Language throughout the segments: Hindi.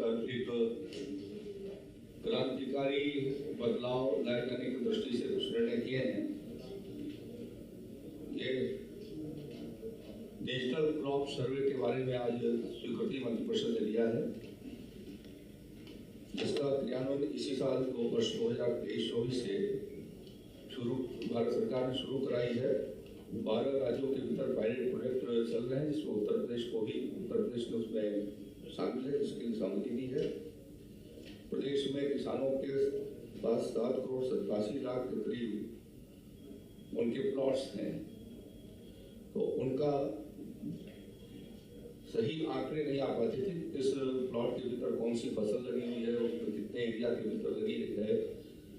भीतर एक क्रांतिकारी बदलाव लाए जाने की दृष्टि से कुछ निर्णय किए हैं। ये डिजिटल क्रॉप सर्वे के बारे में आज स्वीकृति मंत्रिपरिषद ने दिया है, जिसका क्रियान्वयन इसी साल वर्ष 2023-24 से भारत सरकार ने शुरू कराई है। 12 राज्यों के भीतर पायलट प्रोजेक्ट चल रहे हैं, जिसमें उत्तर प्रदेश ने उसमें शामिल है, जिसके लिए सहमति दी है। प्रदेश में किसानों के पास 7 करोड़ 87 लाख के करीब उनके प्लॉट्स हैं, तो उनका सही आंकड़े नहीं आ पाते थे। इस प्लॉट के भीतर कौन सी फसल लगी हुई है, उसमें कितने एरिया के भीतर लगी है,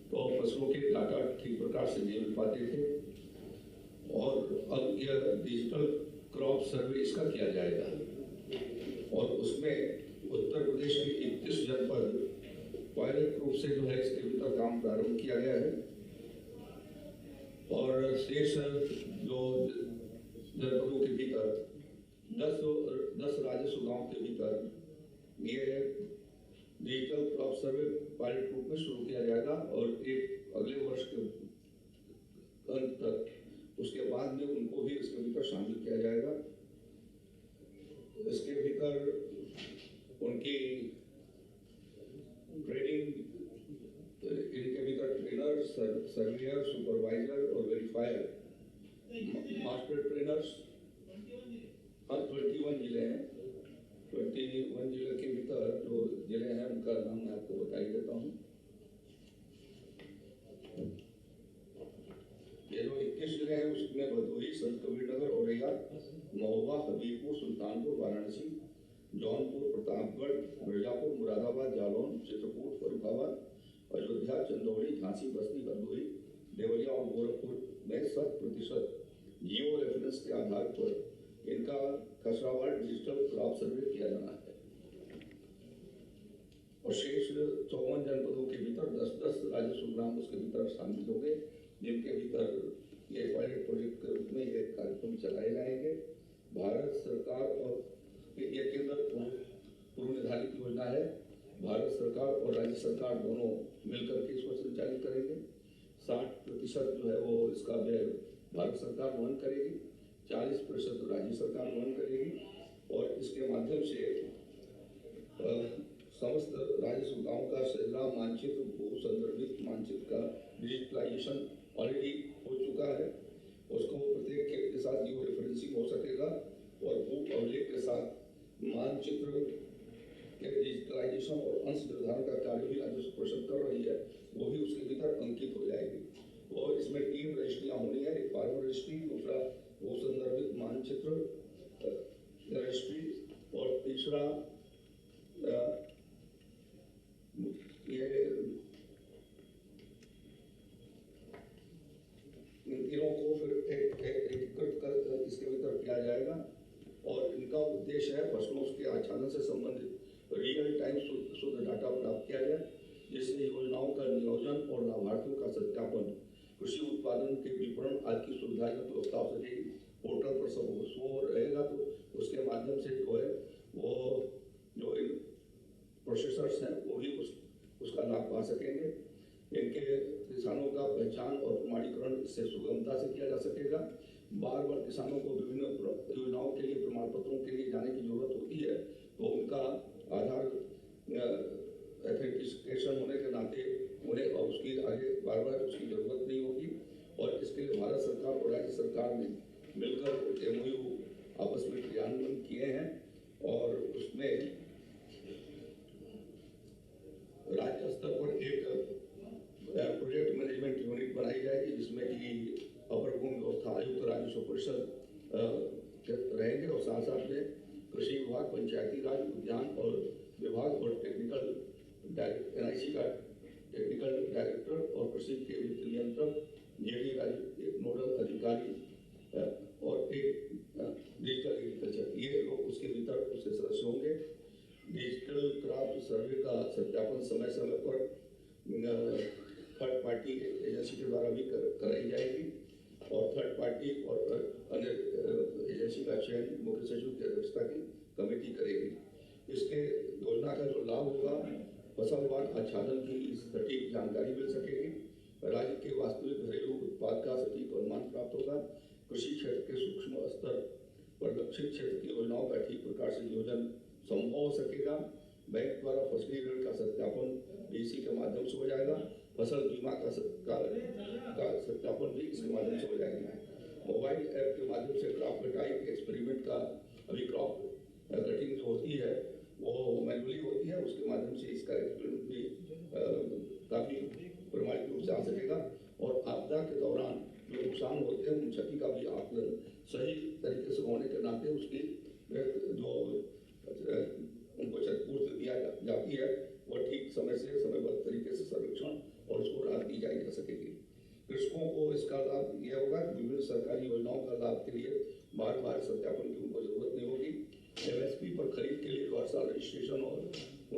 तो फसलों के डाटा ठीक प्रकार से नहीं मिल पाते थे। और अब यह डिजिटल क्रॉप सर्वे इसका किया जाएगा, और उसमें उत्तर प्रदेश में 31 जनपद पायलट रूप से जो है इसके भीतर काम प्रारंभ किया गया है, और शेष जो जनपदों के भीतर 10 राजस्व गांव के भीतर ये डिजिटल क्रॉप सर्वे पायलट रूप में शुरू किया जाएगा, और एक अगले वर्ष के अंत तक उसके बाद में उनको भी इसके भीतर शामिल किया जाएगा। इसके भीतर उनकी ट्रेनिंग, इनके भीतर ट्रेनर, सर्वेयर, सुपरवाइजर और वेरीफायर, मास्टर ट्रेनर्स, 21 जिले हैं। 21 जिले के भीतर जो जिले हैं उनका नाम मैं आपको बताई देता हूँ। ये जो 21 जिले हैं उसमें भदोही, संत कबीरनगर, औरैया, महोबा, हबीबपुर, सुल्तानपुर, वाराणसी, जौनपुर, प्रतापगढ़, मिर्जापुर, मुरादाबाद, जालौन, चित्रकूट, फर्रुखाबाद, अयोध्या, चंदौली, झांसी, बस्ती, हरदोई, देवरिया और गोरखपुर में 100% जियो रेफरेंस के आधार पर इनका खसरावार डिजिटल क्रॉप सर्वे किया जाना है। और शेष 54 जनपदों के भीतर 10-10 राजस्व ग्राम उसके भीतर शामिल होंगे, जिनके भीतर ये पायलट प्रोजेक्ट के रूप में ये कार्यक्रम चलाए जाएंगे। भारत सरकार और ये केंद्र पूर्व निर्धारित योजना है। भारत सरकार और राज्य सरकार दोनों मिलकर के इसको संचालित करेंगे। 60% जो है वो इसका व्यय भारत सरकार वहन करेगी, 40% राज्य सरकार वहन करेगी, और इसके माध्यम से समस्त राजस्व गांव का शहरा मानचित्र, भू संदर्भित मानचित्र का डिजिटलाइजेशन ऑलरेडी हो चुका है। उसको प्रत्येक खेत के साथ जियो रेफरेंसिंग हो सकेगा, और भू अभिलेख के साथ मानचित्र के डिजिटलाइजेशन और अंश निर्धारण का कार्य भी राजस्व परिषद कर रही है, वो भी उसके भीतर अंकित हो जाएगी। और इसमें 3 रजिस्ट्रियाँ होनी है, एक फार्मर रजिस्ट्री, दूसरा भू संदर्भित मानचित्र रजिस्ट्री, और तीसरा ये इन तीनों को फिर एकीकृत कर इसके भीतर किया जाएगा। और इनका उद्देश्य है फसलों के आच्छादन से संबंधित रियल टाइम शुद्ध डाटा प्राप्त किया जाए, जिससे योजनाओं का नियोजन और लाभार्थियों का सत्यापन, कृषि उत्पादन के विपणन आदि की सुविधाएं व्यवस्था हो सकेगी। पोर्टल पर सब वो रहेगा, तो उसके माध्यम से जो है वो जो प्रोसेसर्स हैं वो भी उसका लाभ पा सकेंगे। इनके किसानों का पहचान और प्रमाणीकरण इससे सुगमता से किया जा सकेगा। बार बार किसानों को विभिन्न योजनाओं के लिए प्रमाण पत्रों के लिए जाने की जरूरत होती है, तो उनका आधार ऑथेंटिकेशन होने के नाते उन्हें और उसकी आगे बार बार उसकी जरूरत नहीं होगी। और इसके लिए भारत सरकार और राज्य सरकार ने मिलकर MOU आपस में क्रियान्वयन किए हैं, और उसमें राज्य स्तर पर एक प्रोजेक्ट मैनेजमेंट यूनिट बनाई जाएगी, जिसमें कि अपर भूमि व्यवस्था आयुक्त राजस्व परिषद रहेंगे, और साथ साथ में कृषि विभाग, पंचायती राज, उद्यान और विभाग और टेक्निकल NIC का टेक्निकल डायरेक्टर और कृषि के वित्त नियंत्रक, JD नोडल अधिकारी और एक डिजिटल एग्रीकल्चर, ये लोग उसके भीतर उसके सदस्य होंगे। डिजिटल क्रॉप सर्वे का सत्यापन समय समय पर थर्ड पार्टी एजेंसी के द्वारा भी कराई जाएगी, और थर्ड पार्टी और अन्य एजेंसी का चयन मुख्य सचिव की अध्यक्षता की कमेटी करेगी। इसके योजना का जो लाभ होगा फसलवार आच्छादन की सटीक जानकारी मिल सकेगी, राज्य के वास्तविक घरेलू उत्पाद का सटीक अनुमान प्राप्त होगा, कृषि क्षेत्र के सूक्ष्म स्तर पर लक्षित क्षेत्र की योजनाओं का ठीक प्रकार से नियोजन संभव हो सकेगा, बैंक द्वारा फसली ऋण का सत्यापन भी इसी के माध्यम से हो जाएगा, फसल बीमा का सत्यापन भी इसके माध्यम से हो जाएगा। मोबाइल ऐप के माध्यम से क्रॉप कटाई के एक्सपेरिमेंट का अभी क्रॉप कटिंग जो होती है वो मैनुअली होती है, उसके माध्यम से इसका एक्सपेरिमेंट भी काफ़ी प्रमाणित रूप से आ सकेगा और आपदा के दौरान जो नुकसान होते हैं उन क्षति का भी आकलन सही तरीके से होने के नाते उसकी जो उनको क्षतिपूर्ति दिया जाती है वो ठीक समय से समयबद्ध तरीके से सर्वेक्षण और उसको राहत दी जा सकेगी। कृषकों को इसका लाभ यह होगा कि विभिन्न सरकारी योजनाओं का लाभ के लिए बार बार सत्यापन की उनको जरूरत नहीं होगी। MSP पर खरीद के लिए हर साल रजिस्ट्रेशन और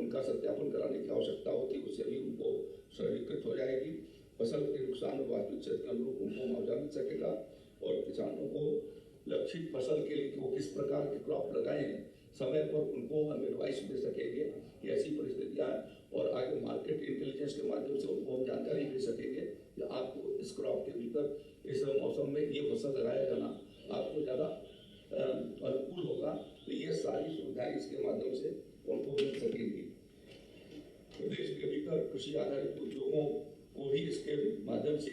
उनका सत्यापन कराने की आवश्यकता होती है, उससे भी उनको सरलीकृत हो जाएगी। फसल के नुकसान और वास्तविक क्षेत्र के अनुरूप उनको मुआवजा मिल सकेगा और किसानों को लक्षित फसल के लिए वो किस प्रकार के क्रॉप लगाए हैं समय पर उनको हम एडवाइस दे सकेंगे कि ऐसी परिस्थितियाँ और आगे मार्केट इंटेलिजेंस के माध्यम से उनको हम जानकारी दे सकेंगे कि आपको इस क्रॉप के भीतर इस मौसम में ये फसल लगाया जाना आपको ज़्यादा अनुकूल होगा। तो ये सारी सुविधाएं इसके माध्यम से उनको मिल सकेंगी। प्रदेश के भीतर कृषि आधारित उद्योगों को भी इसके माध्यम से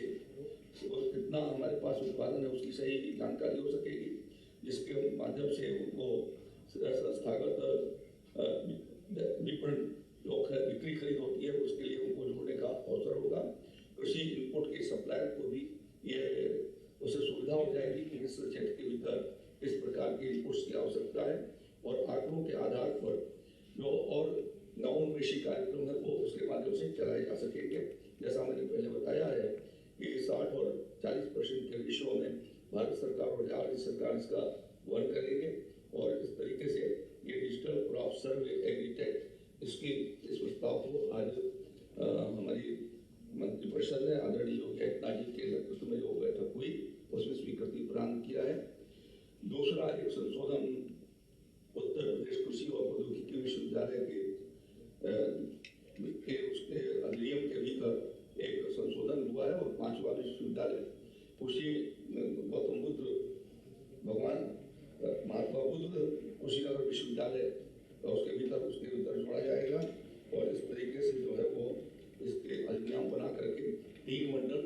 कितना हमारे पास उत्पादन है उसकी सही जानकारी हो सकेगी, जिसके माध्यम से उनको संस्थागत विपणन जो बिक्री खरीद होती है उसके लिए उनको जोड़ने का अवसर होगा। कृषि इनपुट के सप्लायर को भी ये उससे सुविधा हो जाएगी कि इस क्षेत्र के भीतर इस प्रकार के इनपुट्स की आवश्यकता है और आंकड़ों के आधार पर जो और नवोन्मेषी कार्यक्रम है वो उसके माध्यम से चलाए जा सकेंगे। जैसा मैंने पहले बताया है कि 60 और 40% के रेशियो में भारत सरकार और राज्य सरकार इसका वहन करेंगे और इस तरीके से ये डिजिटल क्रॉप सर्वे एग्रीटेक इसकी इस प्रस्ताव को आज हमारी मंत्रिपरिषद ने आदरणीय योगी आदित्यनाथ जी के नेतृत्व में जो बैठक हुई उसमें स्वीकृति प्रदान किया है। दूसरा एक संशोधन उत्तर प्रदेश कृषि और प्रौद्योगिकी विश्वविद्यालय के उसके अधिनियम के भीतर एक संशोधन हुआ है और 5वां विश्वविद्यालय कृषि गौतम बुद्ध भगवान महात्मा बुद्ध कुशीनगर विश्वविद्यालय उसके भीतर जोड़ा जाएगा और इस तरीके से जो है वो इसके अधिनियम बना करके 3 मंडल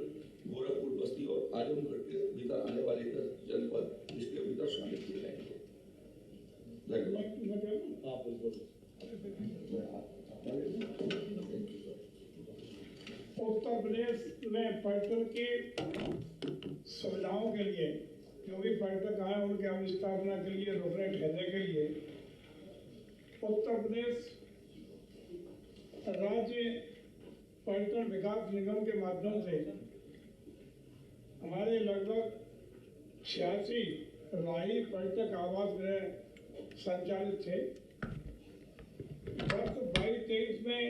गोरखपुर, बस्ती और आजमगढ़ के भीतर आने वाले 10 जनपद इसके भीतर शामिल किए जाएंगे। उत्तर प्रदेश में पर्यटन की सुविधाओं के लिए जो भी पर्यटक आए उनके हम स्थापना के लिए रुकने ठहरने के लिए उत्तर प्रदेश राज्य पर्यटन विकास निगम के माध्यम से हमारे लगभग 86 राही पर्यटक आवास गृह संचालित थे। वर्ष 22-23 में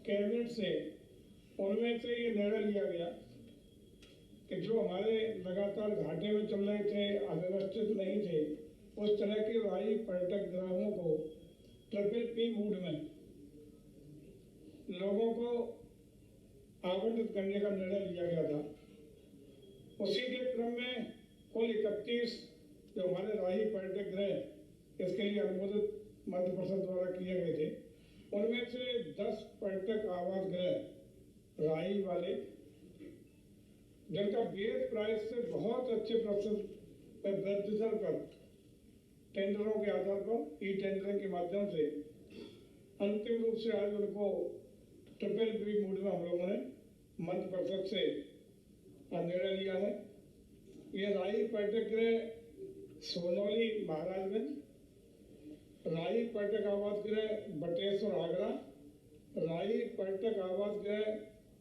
कैबिनेट से उनमें से ये निर्णय लिया गया कि जो हमारे लगातार घाटे में चल रहे थे, अव्यवस्थित नहीं थे, उस तरह के राही पर्यटक गृहों को PPP मूड में लोगों को आवंटित करने का निर्णय लिया गया था। उसी के क्रम में कुल 31 जो हमारे राही पर्यटक गृह इसके लिए अनुमोदित मध्य प्रदेश द्वारा किए गए थे, उनमें से 10 पर्यटक आवास गृह राही वाले जिनका बेस प्राइस से बहुत अच्छे प्रतिशत वृद्धि दर पर टेंडरों के आधार पर ई-टेंडरिंग के माध्यम से अंतिम रूप से आज उनको PPP मूड में हम लोगों ने मध्य प्रदेश से निर्णय लिया है। ये राही पर्यटक गृह सोनौली महाराजगंज, राही पर्यटक आवास गृह बटेश्वर आगरा, राही पर्यटक आवास गृह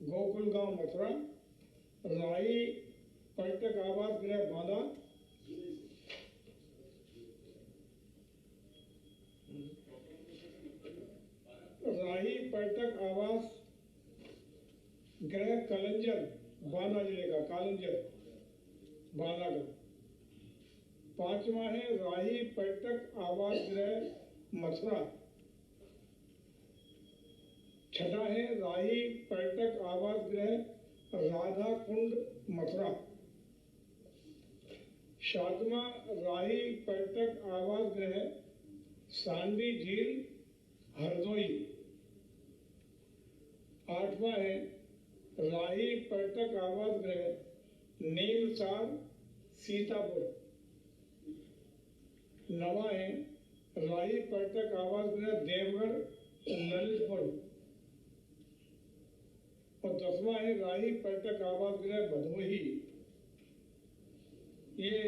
गोकुल गांव मथुरा, राही पर्यटक आवास गृह बांदा, राही पर्यटक आवास गृह कलंजर बांदा जिले का कालंजर बांदा का, पांचवा है राही पर्यटक आवास गृह मथुरा। छठा है राही पर्यटक आवास गृह राधा कुंड मथुरा। सातवां राही पर्यटक आवास गृह सांडी झील हरदोई। आठवां है राही पर्यटक आवास गृह नीमसार सीतापुर। नवा है राही पर्यटक आवास गृह देवगढ़ ललितपुर। और 10वां है राही पर्यटक आवास गृह भदोही। ये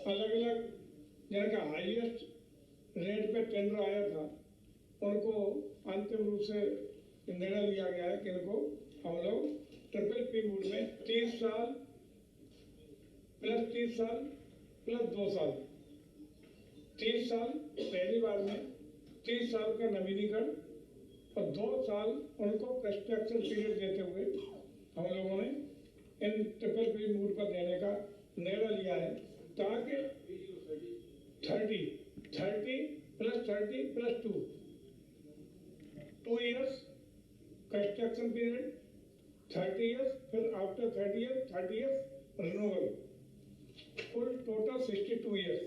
अलग अलग जिनका हाईएस्ट रेट पे टेंडर आया था उनको अंतिम रूप से निर्णय लिया गया है कि इनको हम लोग ट्रिपल पी मोड में 30 साल प्लस 30 साल प्लस 2 साल 30 साल पहली बार में 30 साल का नवीनीकरण और 2 साल उनको कंस्ट्रक्शन पीरियड देते हुए हम लोगों ने इन ट्रिपल पी मोड पर देने का निर्णय लिया है ताकि 30 plus 30 plus 2 years construction period 30 years, फिर आफ्टर 30 years रिन्यूअल, कुल टोटल 62 years।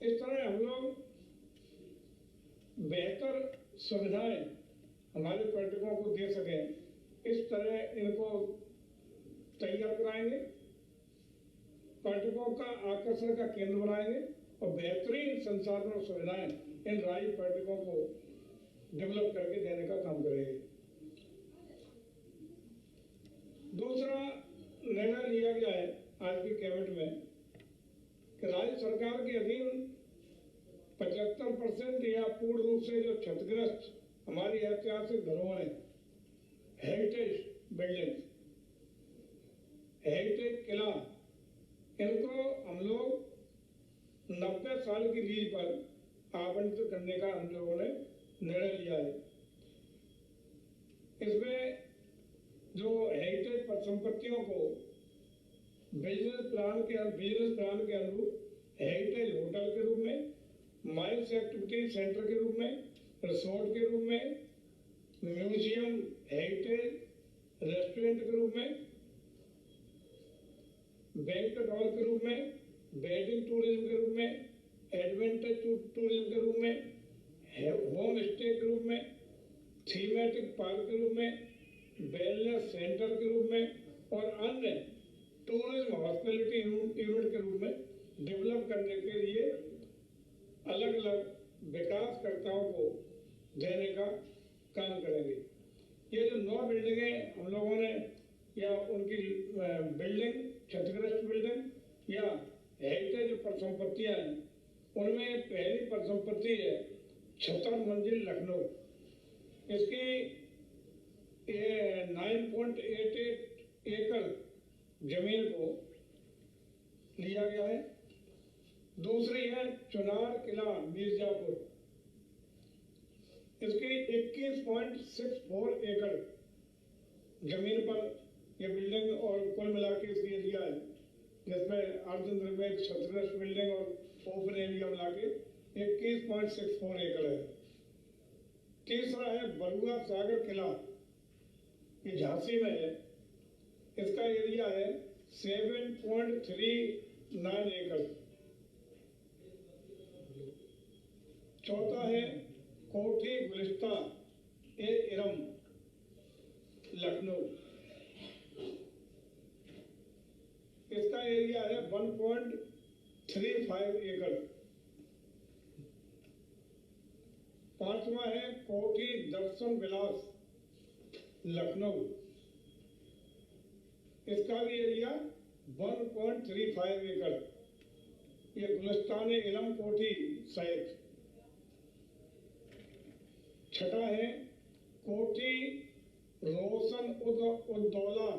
इस तरह हम लोग बेहतर सुविधाएं हमारे पर्यटकों को दे सकें, इस तरह इनको तैयार कराएंगे, पर्यटकों का आकर्षण का केंद्र बनाएंगे और बेहतरीन संसाधन और सुविधाएं इन राही पर्यटकों को डेवलप करके देने का काम करेंगे। दूसरा निर्णय लिया गया है आज की कैबिनेट में कि राज्य सरकार के अधीन 75% या पूर्ण रूप से जो क्षतिग्रस्त हमारी ऐतिहासिक धरोहरें, हेरिटेज बिल्डिंग, हेरिटेज किला, इनको हम लोग 90 साल की लीज पर आवंटित करने का हम लोगों ने निर्णय लिया है। इसमें जो हेरिटेज संपत्तियों को बिजनेस प्लान के अनुरूप हेरिटेज होटल के रूप में, माइंस एक्टिविटी सेंटर के रूप में, रिसोर्ट के रूप में, म्यूजियम, हेरिटेज रेस्टोरेंट के रूप में, बैंक्वेट हॉल के रूप में, वेडिंग टूरिज्म के रूप में, एडवेंचर टूरिज्म के रूप में, होम स्टे के रूप में, थीमेटिक पार्क के रूप में, वेलनेस सेंटर के रूप में और अन्य टूरिज्म हॉस्पिटलिटी इवेंट के रूप में डेवलप करने के लिए अलग अलग विकासकर्ताओं को देने का काम करेंगे। ये जो 9 बिल्डिंगें हम लोगों ने या उनकी बिल्डिंग, क्षतिग्रस्त बिल्डिंग या हेरिटेज परिसंपत्तियां हैं, उनमें पहली परिसंपत्ति है 76 मंजिल लखनऊ। इसकी 9.88 एकड़ जमीन को लिया गया है। दूसरी है चुनार किला मिर्जापुर, इसकी 21.64 एकड़ जमीन पर यह बिल्डिंग और कुल मिला के इसकी एरिया है, जिसमें अर्धनिर्मित क्षतिग्रस्त बिल्डिंग और ओपन एरिया मिला के 21.64 एकड़ है। तीसरा है बरुआ सागर किला, ये झांसी में है, इसका एरिया है 7.39 एकड़। चौथा है कोठी गुलिस्ता ए इरम लखनऊ, इसका एरिया है 1.35 एकड़। पांचवा है कोठी दर्शन विलास लखनऊ, इसका भी एरिया 1.35 एकड़। ये गुलिस्तान इलम कोठी सहित। छठा है कोठी रोशन उद्दौला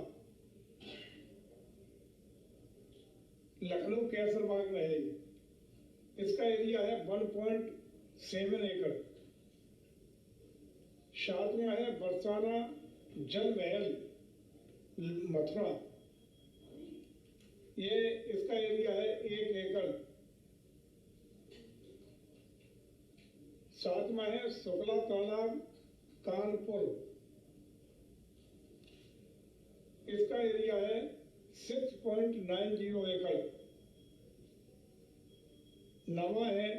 लखनऊ कैसरबाग में है, इसका एरिया है 1.7 एकड़। सातवां है बरसाना जल महल मथुरा, ये इसका एरिया है 1 एकड़। सातवां है शुक्ला तालाब कानपुर, इसका एरिया है 6.90 एकड़। नवा है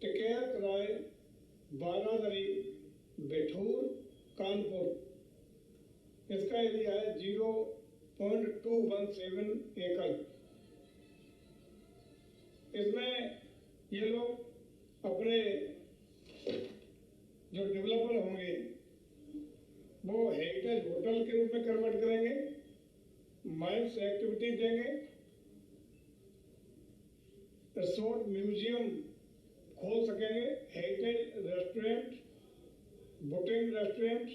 टिकैत राय बारादरी बेठूर कानपुर, इसका एरिया है 0.217 एकड़। इसमें ये लोग अपने जो डेवलपर होंगे वो हेरिटेज होटल के रूप में कन्वर्ट करेंगे, माइंस एक्टिविटी देंगे, रिसोर्ट म्यूजियम खोल सकेंगे, heritage restaurant, boating restaurant,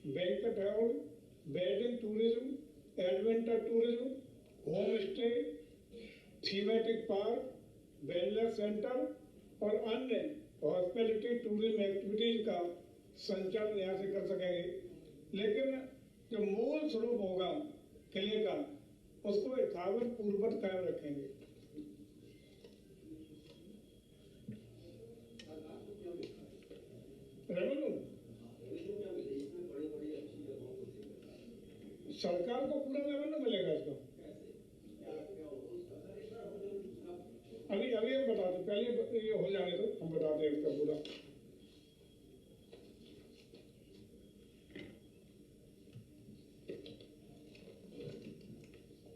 banquet hall, wedding tourism, adventure tourism, home stay, thematic park, wellness centre और अन्य हॉस्पिटैलिटी टूरिज्म एक्टिविटीज का संचालन यहाँ से कर सकेंगे। लेकिन जो मूल स्वरूप होगा किले का उसको यथावत पूर्ववत कायम रखेंगे। रेवेन्यू सरकार को पूरा रेवेन्यू मिलेगा इसका। अभी हम बताते, पहले ये हो जाने दो, हम बताते हैं इसका पूरा।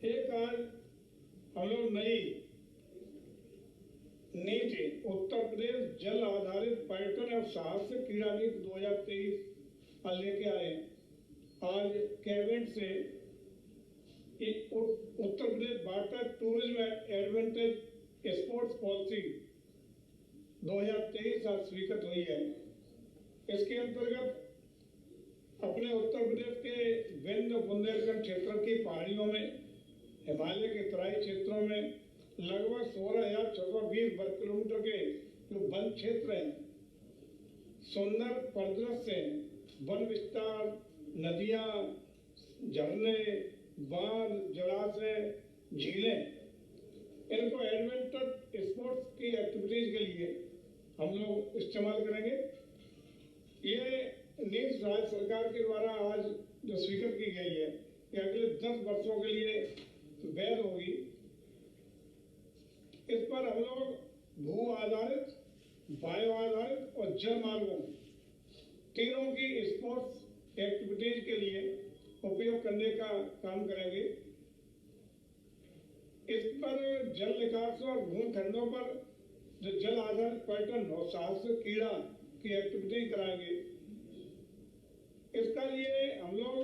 एक आज हम लोग नई नीति उत्तर प्रदेश जल आधारित पर्यटन और साहसिक क्रीड़ा नीति 2023 लेके आए। आज कैबिनेट से Uttar Pradesh water tourism adventure sports policy 2023 आज स्वीकृत हुई है। इसके अंतर्गत अपने उत्तर प्रदेश के विंध्य बुंदेलखंड क्षेत्र की पहाड़ियों में, हिमालय के तराई क्षेत्रों में लगभग 16,620 वर्ग किलोमीटर के जो वन क्षेत्र हैं, सुंदर परिदृश्य हैं, वन विस्तार, नदियां, झरने, बांध, जलाशय, झीलें, इनको एडवेंचर स्पोर्ट्स की एक्टिविटीज के लिए हम लोग इस्तेमाल करेंगे। ये नीति राज्य सरकार के द्वारा आज जो स्वीकृत की गई है कि अगले 10 वर्षों के लिए वैध होगी। इस पर हम लोग भू आधारित, वायु आधारित और जल मार्गों तीनों की स्पोर्ट्स एक्टिविटीज के लिए उपयोग करने का काम करेंगे। इस पर जल निकास और भूखंडों पर जो जल आधारित पर्यटन और साहसिक क्रीड़ा की एक्टिविटी कराएंगे। इसका लिए हम लोग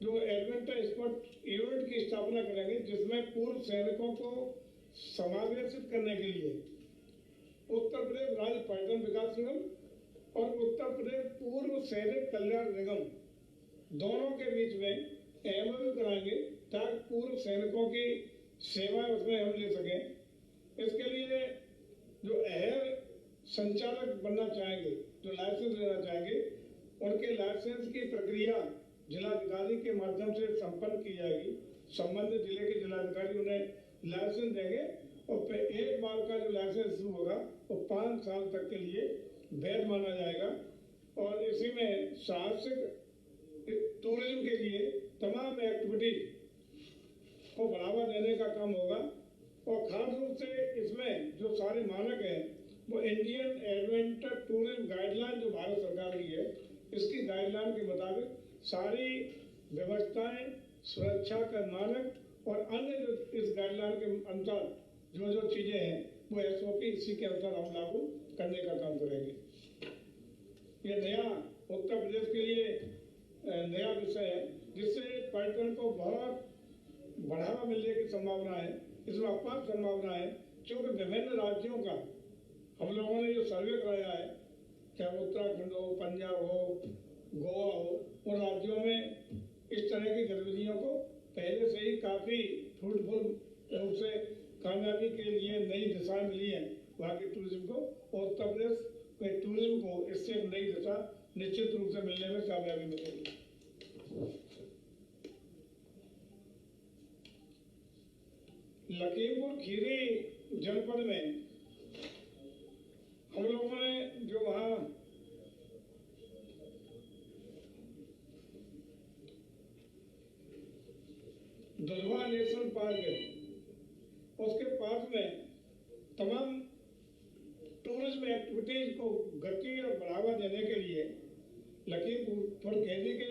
जो एडवेंचर स्पोर्ट इवेंट की स्थापना करेंगे, जिसमें पूर्व सैनिकों को समावेशित करने के लिए उत्तर प्रदेश राज्य पर्यटन विकास निगम और उत्तर प्रदेश पूर्व सैनिक कल्याण निगम दोनों के बीच में एमओयू कराएंगे ताकि पूर्व सैनिकों की सेवाएं उसमें हम ले सकें। इसके लिए जो अहर संचालक बनना चाहेंगे, जो लाइसेंस लेना चाहेंगे, उनके लाइसेंस की प्रक्रिया जिलाधिकारी के माध्यम से संपन्न की जाएगी। संबंधित जिले के जिलाधिकारी उन्हें लाइसेंस देंगे और एक बार का जो लाइसेंस होगा वो 5 साल तक के लिए वैध माना जाएगा। और इसी में साहसिक टूरिज्म के लिए तमाम एक्टिविटी को बढ़ावा देने का काम होगा। और खास रूप से इसमें जो सारे मानक हैं वो इंडियन एडवेंचर टूरिज्म गाइडलाइन जो भारत सरकार की है, इसकी गाइडलाइन के मुताबिक सारी व्यवस्थाएं, सुरक्षा का मानक और अन्य जो इस गाइडलाइन के अनुसार जो जो चीजें हैं वो एसओपी इसी के अनुसार हम लागू करने का काम करेंगे। ये नया उत्तर प्रदेश के लिए नया विषय है जिससे पर्यटन को बहुत बढ़ावा मिलने की संभावना है। इसमें अपार संभावना है क्योंकि विभिन्न राज्यों का हम लोगों ने जो सर्वे कराया है, चाहे उत्तराखंड हो, पंजाब हो, गोवा हो, उन राज्यों में इस तरह की गतिविधियों को पहले से ही काफी फ्रूटफुल रूप से कामयाबी के लिए नई दिशाएं मिली हैं वहाँ के टूरिज्म को। और उत्तर प्रदेश के टूरिज्म को इससे एक नई दिशा निश्चित रूप से मिलने में कामयाबी मिलेगी। लखीमपुर खीरी जनपद में हम लोगों ने जो वहाँ दुधवा नेशनल पार्क है, उसके पास में तमाम टूरिज्म एक्टिविटीज को गति और बढ़ावा देने के लिए लखीमपुर खीरी के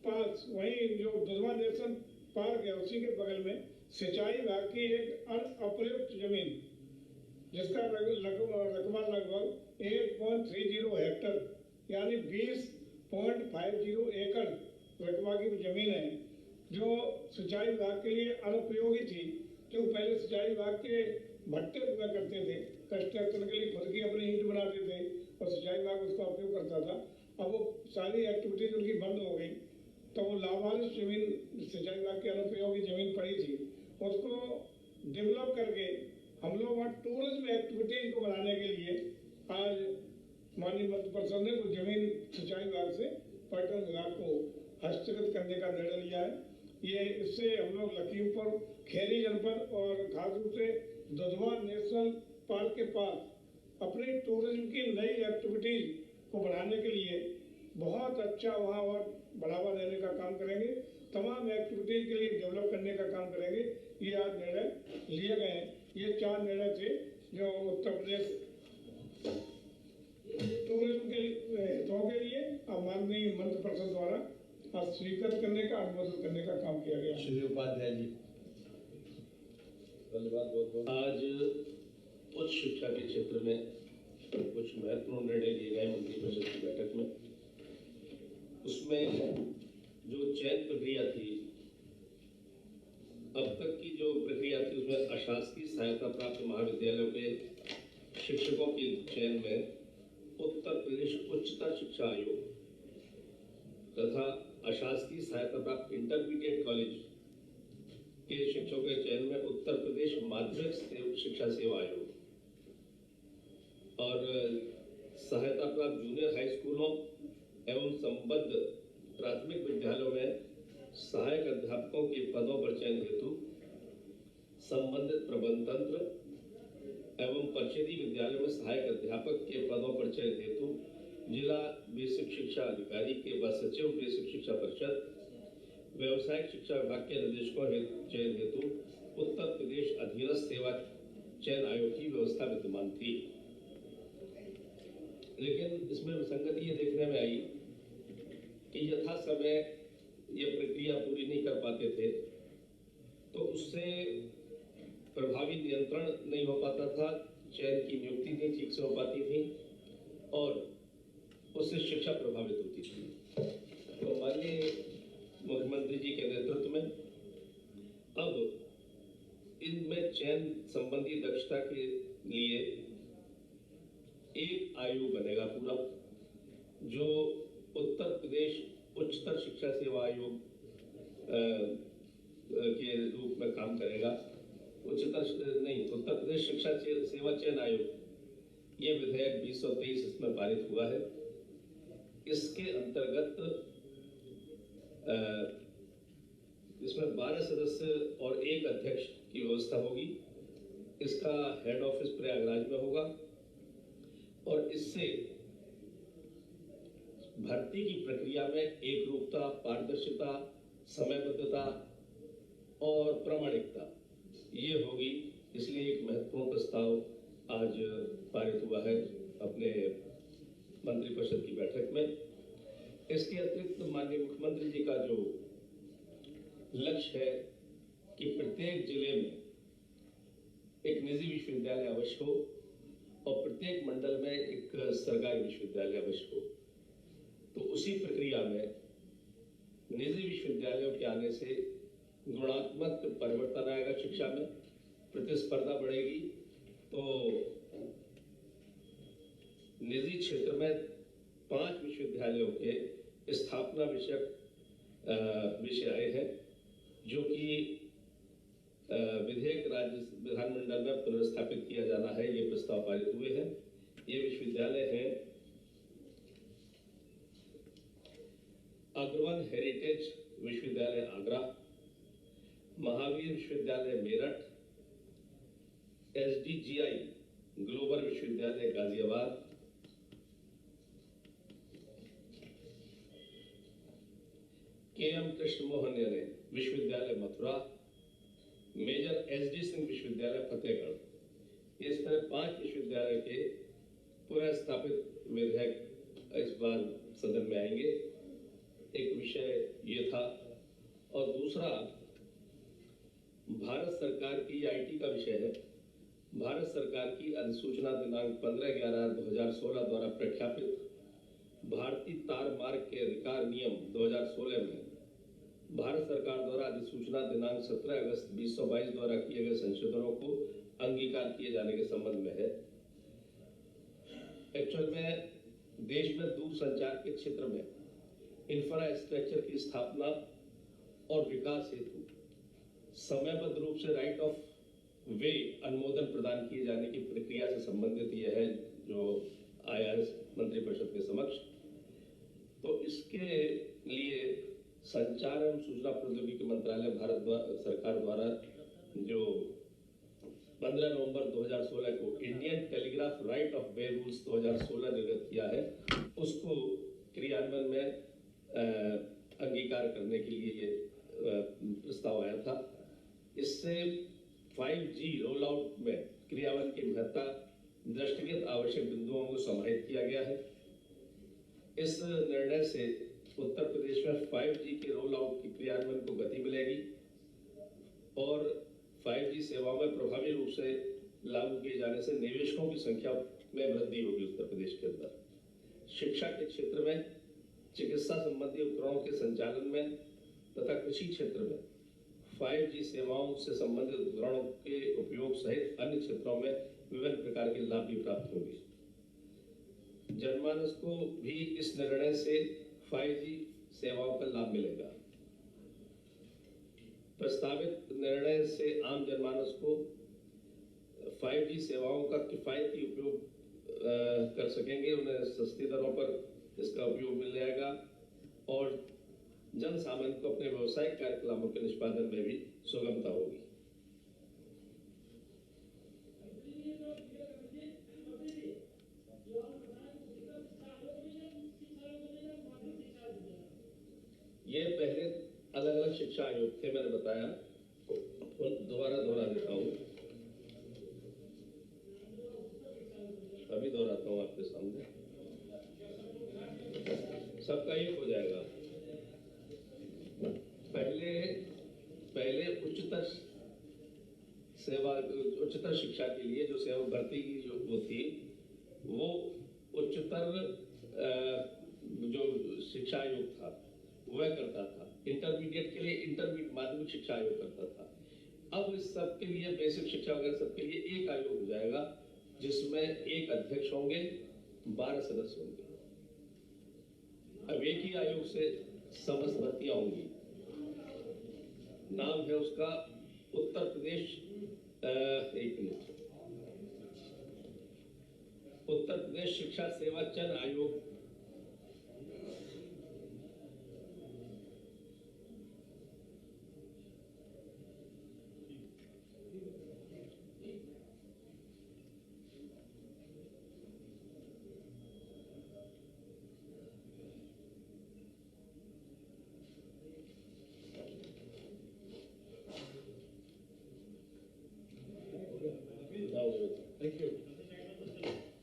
पास वहीं जो दुधवा नेशनल पार्क है उसी के बगल में सिंचाई विभाग की एक अप्रयुक्त जमीन जिसका रकबा लगभग 8.30 हेक्टर यानी 20.50 एकड़ रकबा की जमीन है जो सिंचाई विभाग के लिए अनुपयोगी थी, क्योंकि पहले सिंचाई विभाग के भट्टे हुआ करते थे, कंस्ट्रक्शन के लिए खुद की अपनी ईंट बनाते थे और सिंचाई विभाग उसका उपयोग करता था। अब वो सारी एक्टिविटीज उनकी बंद हो गई, तो वो लावारिस जमीन सिंचाई विभाग की अनुपयोगी जमीन पड़ी थी, उसको डेवलप करके हम लोग वहाँ टूरिज्म एक्टिविटीज को बढ़ाने के लिए आज माननीय मंत्री परिषद ने कुछ जमीन सिंचाई विभाग से पर्यटन विभाग को हस्तगत करने का निर्णय लिया है। ये इससे हम लोग लखीमपुर खीरी जनपद और खास रूप से दुधवा नेशनल पार्क के पास अपनी टूरिज्म की नई एक्टिविटीज को बढ़ाने के लिए बहुत अच्छा वहाँ और बढ़ावा देने का काम करेंगे, तमाम एक्टिविटीज के लिए डेवलप करने का काम करेंगे। ये आज निर्णय लिए गए हैं। ये 4 निर्णय थे जो उत्तर प्रदेश टूरिज्म के हितों के लिए माननीय मंत्री परिषद द्वारा आज स्वीकृत करने का अनुमोदन करने का काम किया गया। श्री उपाध्याय जी, धन्यवाद बहुत बहुत। आज उच्च शिक्षा के क्षेत्र में कुछ महत्वपूर्ण निर्णय लिए गए मंत्री परिषद की बैठक में। उसमें जो चयन प्रक्रिया थी, अब तक की जो प्रक्रिया थी उसमें अशासकीय सहायता प्राप्त महाविद्यालयों के शिक्षकों के चयन में उत्तर प्रदेश उच्चतर शिक्षा आयोग तथा अशासकीय सहायता प्राप्त इंटरमीडिएट कॉलेज के शिक्षकों के चयन में उत्तर प्रदेश माध्यमिक शिक्षा सेवा आयोग और सहायता प्राप्त जूनियर हाई स्कूलों एवं संबद्ध प्राथमिक विद्यालयों में सहायक अध्यापकों के पदों पर चयन हेतु संबंधित प्रबंध तंत्र एवं परिषदीय विद्यालयों में सहायक अध्यापक के पदों पर चयन हेतु जिला बेसिक शिक्षा अधिकारी के व सचिव बेसिक शिक्षा परिषद व्यावसायिक शिक्षा विभाग के निर्देशकों चयन हेतु उत्तर प्रदेश अधीनस्थ सेवा चयन आयोग की व्यवस्था विद्यमान थी। लेकिन इसमें विसंगति ये देखने में आई कि यथा समय ये प्रक्रिया पूरी नहीं कर पाते थे, तो उससे प्रभावी नियंत्रण नहीं हो पाता था, चयन की नियुक्ति नहीं ठीक से हो पाती थी और उससे शिक्षा प्रभावित होती थी। तो माननीय मुख्यमंत्री जी के नेतृत्व में अब इनमें चयन संबंधी दक्षता के लिए एक आयोग बनेगा पूरा, जो उत्तर प्रदेश उच्चतर शिक्षा सेवा आयोग के रूप में काम करेगा। उत्तर प्रदेश शिक्षा सेवा चयन आयोग ये विधेयक 2023 इसमें पारित हुआ है। इसके अंतर्गत इसमें 12 सदस्य और 1 अध्यक्ष की व्यवस्था होगी। इसका हेड ऑफिस प्रयागराज में होगा और इससे भर्ती की प्रक्रिया में एकरूपता, पारदर्शिता, समयबद्धता और प्रामाणिकता ये होगी। इसलिए एक महत्वपूर्ण प्रस्ताव आज पारित हुआ है अपने मंत्रिपरिषद की बैठक में। इसके अतिरिक्त माननीय मुख्यमंत्री जी का जो लक्ष्य है कि प्रत्येक जिले में एक निजी विश्वविद्यालय अवश्य हो और प्रत्येक मंडल में एक सरकारी विश्वविद्यालय अवश्य हो, तो उसी प्रक्रिया में निजी विश्वविद्यालयों के आने से गुणात्मक परिवर्तन आएगा, शिक्षा में प्रतिस्पर्धा बढ़ेगी। तो निजी क्षेत्र में 5 विश्वविद्यालयों के स्थापना विषय आए हैं, जो कि विधेयक राज्य विधानमंडल में पुनर्स्थापित किया जाना है। ये प्रस्ताव पारित हुए हैं। ये विश्वविद्यालय हैं अग्रवन हेरिटेज विश्वविद्यालय आगरा, महावीर विश्वविद्यालय मेरठ, SDGI ग्लोबल विश्वविद्यालय गाजियाबाद, KM कृष्ण मोहन विश्वविद्यालय मथुरा, मेजर SD सिंह विश्वविद्यालय फतेहगढ़। इस तरह 5 विश्वविद्यालय के पुनः स्थापित विधेयक इस बार सदन में आएंगे। एक विषय ये था, और दूसरा भारत सरकार की IT का विषय है। भारत सरकार की अधिसूचना दिनांक 15/11/2016 द्वारा प्रख्यापित भारतीय तार मार्ग के अधिकार नियम 2016 में भारत सरकार द्वारा अधिसूचना दिनांक 17 अगस्त 2022 द्वारा किए गए संशोधनों को अंगीकार किए जाने के संबंध में है। एक्चुअल में देश में दूरसंचार के क्षेत्र में इंफ्रास्ट्रक्चर की स्थापना और विकास हेतु समयबद्ध रूप से राइट ऑफ वे अनुमोदन प्रदान किए जाने की प्रक्रिया से संबंधित यह है जो आया है मंत्रिपरिषद के समक्ष। तो इसके लिए संचार एवं सूचना प्रौद्योगिकी मंत्रालय भारत सरकार द्वारा जो 15 नवंबर 2016 को Indian telegraph right of way rules 2016 निर्गत किया है, उसको क्रियान्वयन में अंगीकार करने के लिए ये प्रस्ताव आया था। इससे 5G रोल आउट में क्रियान्वयन की महत्ता दृष्टिगत आवश्यक बिंदुओं को समाहित किया गया है। इस निर्णय से उत्तर प्रदेश में 5G के रोल आउट की क्रियान्वयन को गति मिलेगी और 5G सेवाओं में प्रभावी रूप से लागू किए जाने से निवेशकों की संख्या में वृद्धि होगी उत्तर प्रदेश के अंदर। शिक्षा के क्षेत्र में, चिकित्सा संबंधी उपकरणों के संचालन में तथा कृषि क्षेत्र में 5G सेवाओं से संबंधित उपकरणों के उपयोग सहित अन्य क्षेत्रों में विभिन्न प्रकार के लाभ भी प्राप्त होंगे। जनमानस को भी इस निर्णय से 5G सेवाओं का लाभ मिलेगा। प्रस्तावित निर्णय से आम जनमानस को 5G सेवाओं का किफायती उपयोग कर सकेंगे, उन्हें सस्ती दरों पर इसका उपयोग मिल जाएगा और जन सामान्य को अपने व्यवसायिक कार्यकलापों के निष्पादन में भी सुगमता होगी। ये पहले अलग अलग शिक्षा आयोग थे, मैंने बताया, दोबारा दोहरा देता हूँ, अभी दोहराता हूँ आपके सामने, सबका एक हो जाएगा। पहले उच्चतर शिक्षा के लिए जो सेवा भर्ती की जो वो थी, वो उच्चतर जो शिक्षा आयोग था वह करता था। इंटरमीडिएट के लिए इंटरमीडिएट माध्यमिक शिक्षा आयोग करता था। अब इस सब के लिए बेसिक शिक्षा वगैरह सबके लिए एक आयोग हो जाएगा जिसमें एक अध्यक्ष होंगे, 12 सदस्य होंगे। अब एक ही आयोग से समस्त भर्तियां होंगी। नाम है उसका उत्तर प्रदेश उत्तर प्रदेश शिक्षा सेवा चयन आयोग।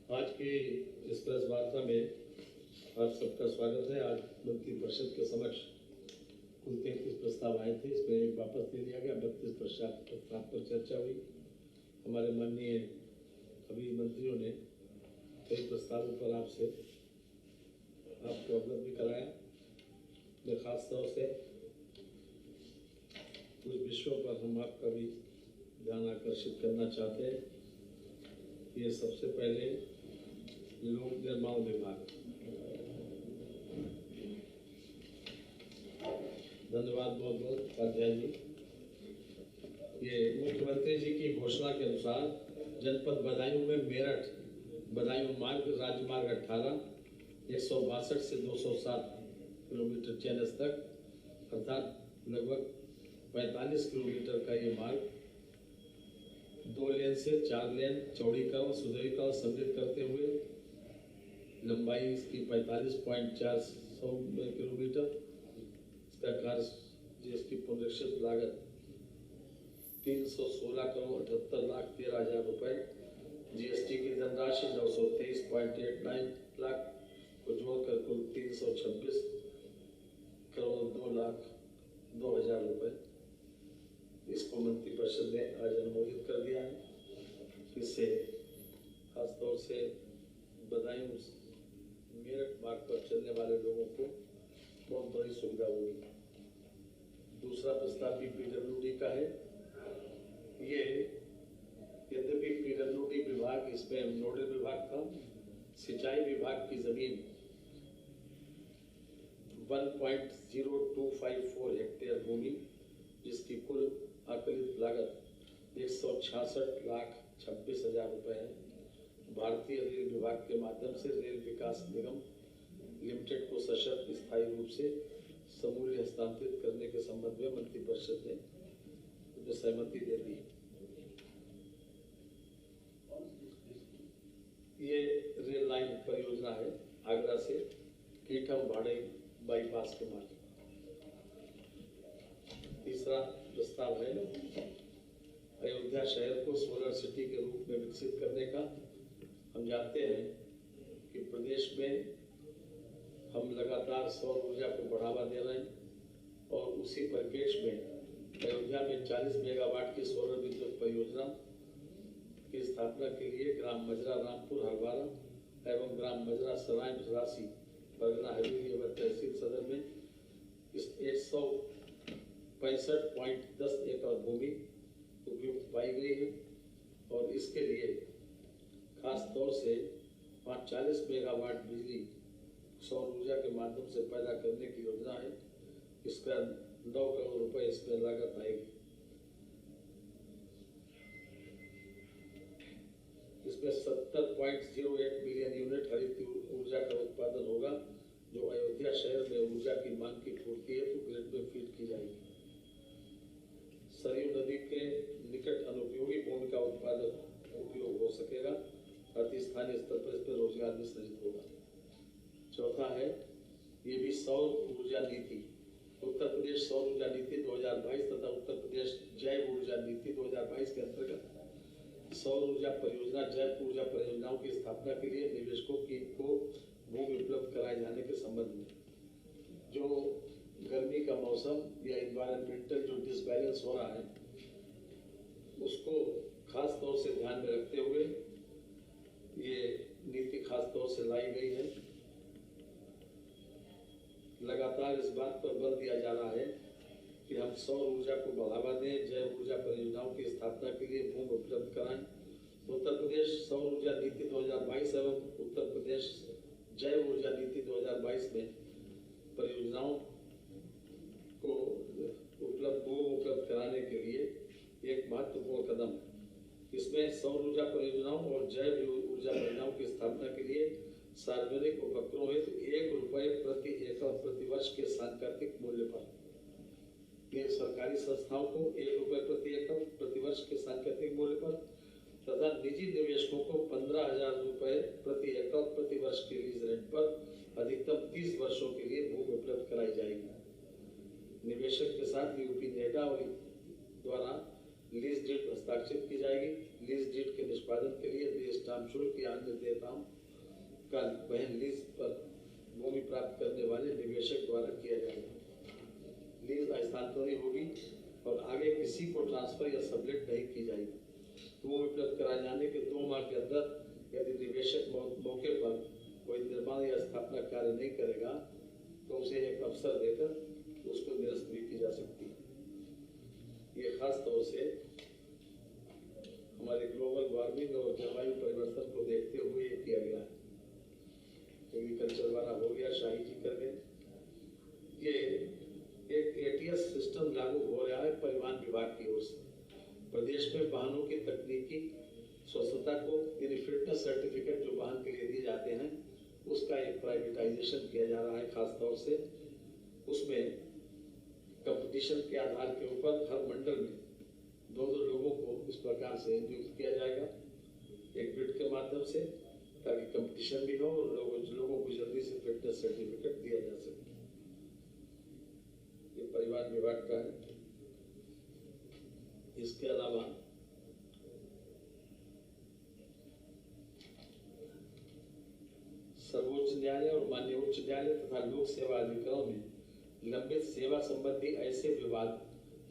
आज के इस प्रेस वार्ता में आप सबका स्वागत है। आज मंत्रिपरिषद के समक्ष कुल 33 प्रस्ताव आए थे, इसमें एक वापस ले लिया गया। 32 प्रस्ताव पर चर्चा हुई। हमारे माननीय अभी मंत्रियों ने कई प्रस्तावों पर आपको अवगत भी कराया। मैं खास तौर से कुछ विषयों पर हम आपका भी ध्यान आकर्षित करना चाहते हैं। ये सबसे पहले लोक निर्माण विभाग। धन्यवाद बहुत बहुत उपाध्याय जी। ये मुख्यमंत्री जी की घोषणा के अनुसार जनपद बदायूं में मेरठ बदायूं मार्ग राजमार्ग 18 162 से 207 किलोमीटर चैनस तक, अर्थात लगभग 45 किलोमीटर का ये मार्ग 2 लेन से 4 लेन चौड़ीकरण, सुदृढ़ीकरण समृद्ध करते हुए लंबाई इसकी 45.4 किलोमीटर। इसका कार्य जीएसटी पुनरीक्षित लागत 316 करोड़ 78 लाख 13,000 रुपए। जीएसटी की धनराशि 923.89 लाख को जोड़कर कुल 326 करोड़ 2 लाख 2,000 रुपए। इसको मंत्रिपरिषद ने आज अनुमोदित कर दिया है। इससे खासतौर से बदायूं मेरठ मार्ग पर चलने वाले लोगों को बहुत बड़ी सुविधा होगी। दूसरा प्रस्ताव भी पीडब्ल्यूडी का है। ये यद्यपि पीडब्ल्यूडी विभाग इसमें नोडल विभाग था, सिंचाई विभाग की जमीन 1.0254 हेक्टेयर भूमि, जिसकी कुल आकलित लागत 166,26,000 रुपए है, भारतीय रेल विभाग के माध्यम से रेल विकास निगम लिमिटेड को सशर्त स्थायी रूप से समूल्य हस्तांतरित करने के संबंध में मंत्रिपरिषद ने सहमति दे दी। ये रेल लाइन परियोजना है आगरा से कीठम भाड़े बाईपास के मार्ग। तीसरा प्रस्ताव है अयोध्या शहर को सोलर सिटी के रूप में विकसित करने का। हम जानते हैं कि प्रदेश में हम लगातार सौर ऊर्जा को बढ़ावा दे रहे हैं और उसी परिप्रेक्ष्य में अयोध्या में 40 मेगावाट की सोलर विद्युत परियोजना की स्थापना के लिए ग्राम मजरा रामपुर हरवारा एवं ग्राम मजरा सराय राशि परगना हवेली एवं तहसील सदर में इस 165.10 एकड़ भूमि उपयुक्त पाई गई है और इसके लिए खास तौर से 40 मेगावाट बिजली सौर ऊर्जा के माध्यम से पैदा करने की योजना है। इसका 9 करोड़ रुपए इसमें लागत आएगी। इसमें 70.08 मिलियन यूनिट हरित ऊर्जा का उत्पादन होगा, जो अयोध्या शहर में ऊर्जा की मांग की पूर्ति हेतु ग्रिड में फीड की जाएगी। सरयू नदी के निकट अनुपयोगी भूमि का उत्पादन उपयोग हो सकेगा, अति स्थानीय स्तर पर इस पर रोजगार भी सृजित होगा। चौथा है ये भी सौर ऊर्जा नीति, उत्तर प्रदेश सौर ऊर्जा नीति 2022 तथा उत्तर प्रदेश जैव ऊर्जा नीति 2022 के अंतर्गत सौर ऊर्जा परियोजना जैव ऊर्जा परियोजनाओं की स्थापना के लिए निवेशकों को भूमि उपलब्ध कराए जाने के संबंध में जो गर्मी का मौसम या इन्वायरमेंटल जो डिसबैलेंस हो रहा है उसको खास तौर से ध्यान में रखते हुए ये नीति खास तौर से लाई गई है। लगातार इस बात पर बल दिया जा रहा है कि हम सौर ऊर्जा को बढ़ावा दें, जैव ऊर्जा परियोजनाओं की स्थापना के लिए भूमि उपलब्ध कराएं। उत्तर प्रदेश सौर ऊर्जा नीति 2022 एवं उत्तर प्रदेश जैव ऊर्जा नीति 2022 में परियोजनाओं को भूमि उपलब्ध कराने के लिए एक महत्वपूर्ण कदम है। इसमें सौर ऊर्जा परियोजनाओं और जैव ऊर्जा परियोजनाओं की स्थापना के लिए सार्वजनिक उपक्रमों हेतु ₹1 प्रति एकड़ प्रतिवर्ष के सांकेतिक मूल्य पर ये सरकारी संस्थाओं को ₹1 प्रति एकड़ प्रतिवर्ष के सांकेतिक मूल्य पर तथा निजी निवेशकों को ₹15,000 प्रति एकड़ प्रतिवर्ष के लीज रेंट पर अधिकतम 30 वर्षों के लिए भूमि उपलब्ध कराई जाएगी। निवेशक के साथ यूपी नेडा और द्वारा लीज डीड हस्ताक्षरित की जाएगी। लीज डीड के निष्पादन के लिए स्टाम्प शुल्क या अन्य देयताओं का वहन लीज पर भूमि प्राप्त करने वाले निवेशक द्वारा किया जाएगा। लीज हस्तांतरण होगी और आगे किसी को ट्रांसफर या सबलेट नहीं की जाएगी। भूमि उपलब्ध कराए जाने के 2 माह के अंदर यदि निवेशक मौके पर कोई निर्माण या स्थापना कार्य नहीं करेगा तो उसे एक अवसर देकर उसको निरस्त भी की जा सकती है। ये खास तौर से हमारे ग्लोबल वार्मिंग और जलवायु परिवर्तन को देखते हुए ये किया गया है। एग्रीकल्चर वाला हो गया, शाही जी कर गए। ये एक ATS सिस्टम लागू हो रहा है परिवहन विभाग की ओर से। प्रदेश में वाहनों की तकनीकी स्वच्छता को यानी फिटनेस सर्टिफिकेट जो वाहन के लिए दिए जाते हैं उसका एक प्राइवेटाइजेशन किया जा रहा है। खास तौर से उसमें कंपटीशन के आधार के ऊपर हर मंडल में 2-2 लोगों को इस प्रकार से नियुक्त किया जाएगा एक बिड के माध्यम से, ताकि कंपटीशन भी हो और लोगों को जल्दी से फिटनेस सर्टिफिकेट दिया जा सके। ये परिवहन विभाग का है। इसके अलावा सर्वोच्च न्यायालय और माननीय उच्च न्यायालय तथा लोक सेवा अधिकरणों में लंबित सेवा संबंधी ऐसे विवाद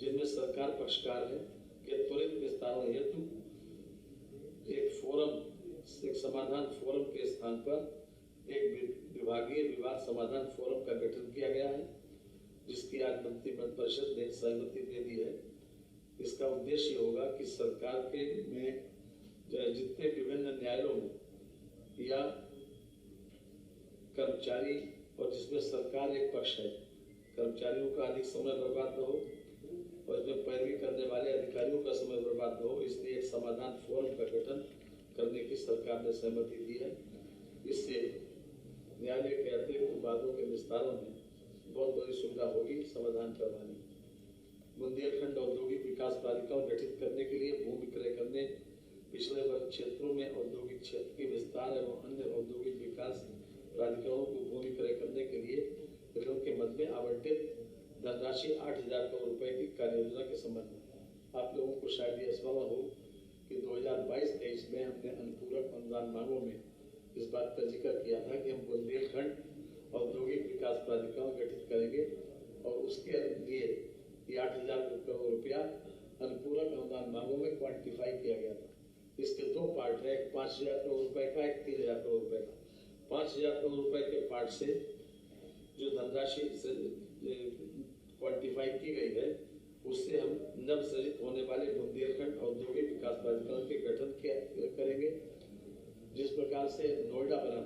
जिनमें सरकार पक्षकार है के त्वरित निस्तारण हेतु एक समाधान फोरम के स्थान पर एक विभागीय विवाद समाधान फोरम का गठन किया गया है, जिसकी आज मंत्रिपरिषद ने सहमति दे दी है। इसका उद्देश्य होगा कि सरकार के में जितने विभिन्न न्यायालयों में या कर्मचारी और जिसमें सरकार एक पक्ष है, कर्मचारियों का अधिक समय बर्बाद न हो और इसमें पैरवी करने वाले अधिकारियों का समय बर्बाद न हो, इसलिए एक समाधान फोरम का गठन करने की सरकार ने सहमति दी है। इससे न्यायालय के अतिरिक्त वादों के निस्तारण में बहुत बड़ी सुविधा होगी समाधान करवाने। बुंदेलखंड औद्योगिक विकास प्राधिकरण गठित करने के लिए भूमि क्रय करने, पिछड़े वर्ग क्षेत्रों में औद्योगिक क्षेत्र के विस्तार एवं अन्य औद्योगिक विकास प्राधिकरणों को भूमि क्रय करने के लिए ऋण के मद में आवंटित धनराशि 8,000 करोड़ रुपए की कार्य योजना के संबंध में आप लोगों को शायद यह स्मरण हो कि 2022-23 में हमने अनुपूरक अनुदान मांगों में इस बात का जिक्र किया था कि हम बुंदेलखंड औद्योगिक विकास प्राधिकरण गठित करेंगे और उसके लिए 8,000 करोड़ रुपया अनुपूरक अनुदान मांगों में क्वांटिफाई किया गया था। इसके 2 पार्ट है, एक 5,000 करोड़ रुपए का, एक 3,000 करोड़ रुपए का। 5,000 करोड़ रुपए के पार्ट से जो धनराशि क्वांटिफाई की गई है, उससे हम नव सृजित होने वाले बुंदेलखंड औद्योगिक विकास प्राधिकरण के गठन करेंगे। जिस प्रकार से नोएडा बना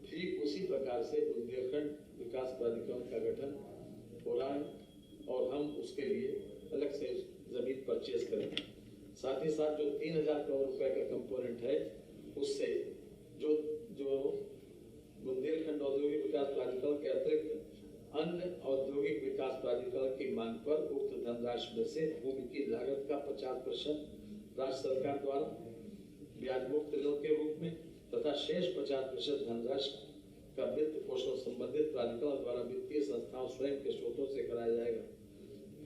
ठीक उसी प्रकार से बुंदेलखंड विकास प्राधिकरण का गठन हो रहा है और हम उसके लिए अलग से जमीन परचेज करेंगे। साथ ही साथ जो 3,000 करोड़ रुपए का कंपोनेंट है, उससे जो बुंदेलखंड औद्योगिक विकास प्राधिकरण के अतिरिक्त अन्य औद्योगिक विकास प्राधिकरण की मांग पर उक्त धनराशि में से भूमि की लागत का 50% राज्य सरकार द्वारा ब्याज मुक्त ऋण के रूप में तथा शेष 50% धनराशि का वित्त पोषण संबंधित प्राधिकरण द्वारा वित्तीय संस्थाओं स्वयं के स्रोतों से कराया जाएगा।